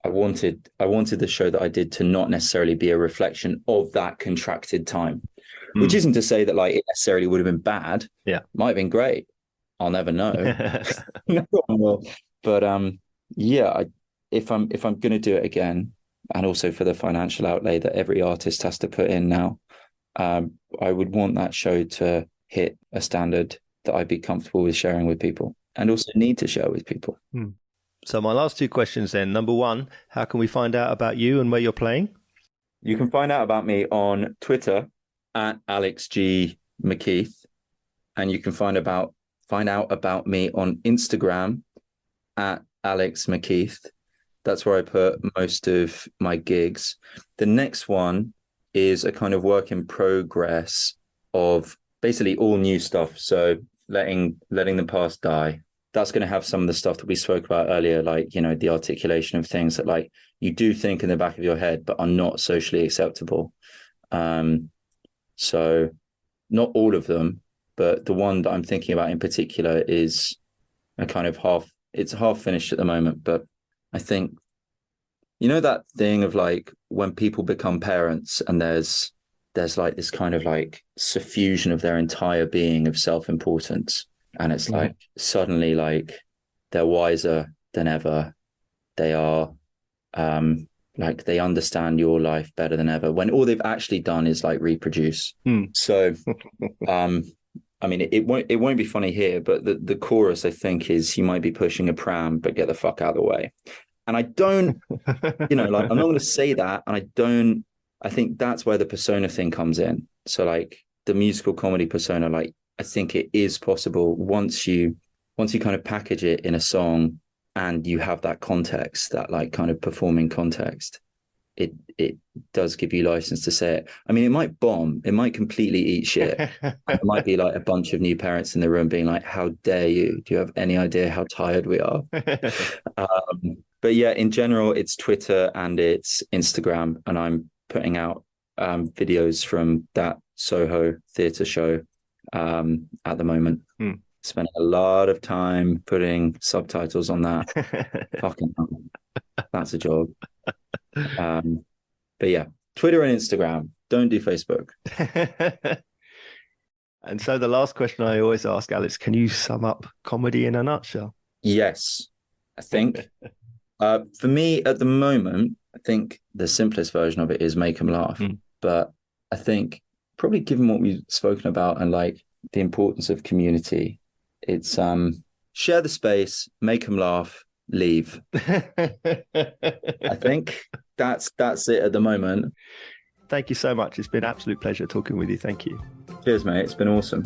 wanted the show that I did to not necessarily be a reflection of that contracted time, which isn't to say that like it necessarily would have been bad. Yeah, might have been great. I'll never know. No one will. But if I'm going to do it again, and also for the financial outlay that every artist has to put in now, I would want that show to hit a standard that I'd be comfortable with sharing with people and also need to share with people. So my last two questions then. Number one, how can we find out about you and where you're playing? You can find out about me on Twitter at Alex MacKeith, and you can find out about me on Instagram at Alex MacKeith. That's where I put most of my gigs. The next one is a kind of work in progress of basically all new stuff. So letting the past die. That's going to have some of the stuff that we spoke about earlier, like, the articulation of things that like you do think in the back of your head, but are not socially acceptable. So not all of them, but the one that I'm thinking about in particular is a kind of it's half finished at the moment, but I think, that thing of like when people become parents and there's like this kind of like suffusion of their entire being of self-importance. And it's like suddenly like they're wiser than ever. They are like they understand your life better than ever when all they've actually done is like reproduce. So I mean, it won't be funny here, but the chorus I think is you might be pushing a pram, but get the fuck out of the way. And I don't, like I'm not going to say that. And I think that's where the persona thing comes in. So like the musical comedy persona, like I think it is possible once you kind of package it in a song and you have that context, that like kind of performing context, it does give you license to say it. I mean, it might bomb, it might completely eat shit. It might be like a bunch of new parents in the room being like, how dare you? Do you have any idea how tired we are? But yeah, in general, it's Twitter and it's Instagram, and I'm putting out videos from that Soho theatre show at the moment. Spending a lot of time putting subtitles on that. Fucking hell. That's a job. But yeah, Twitter and Instagram. Don't do Facebook. And so the last question I always ask, Alex, can you sum up comedy in a nutshell? Yes, I think. For me at the moment, I think the simplest version of it is make them laugh. But I think probably given what we've spoken about and like the importance of community, it's share the space, make them laugh, leave. I think that's it at the moment. Thank you so much. It's been an absolute pleasure talking with you. Thank you. Cheers, mate. It's been awesome.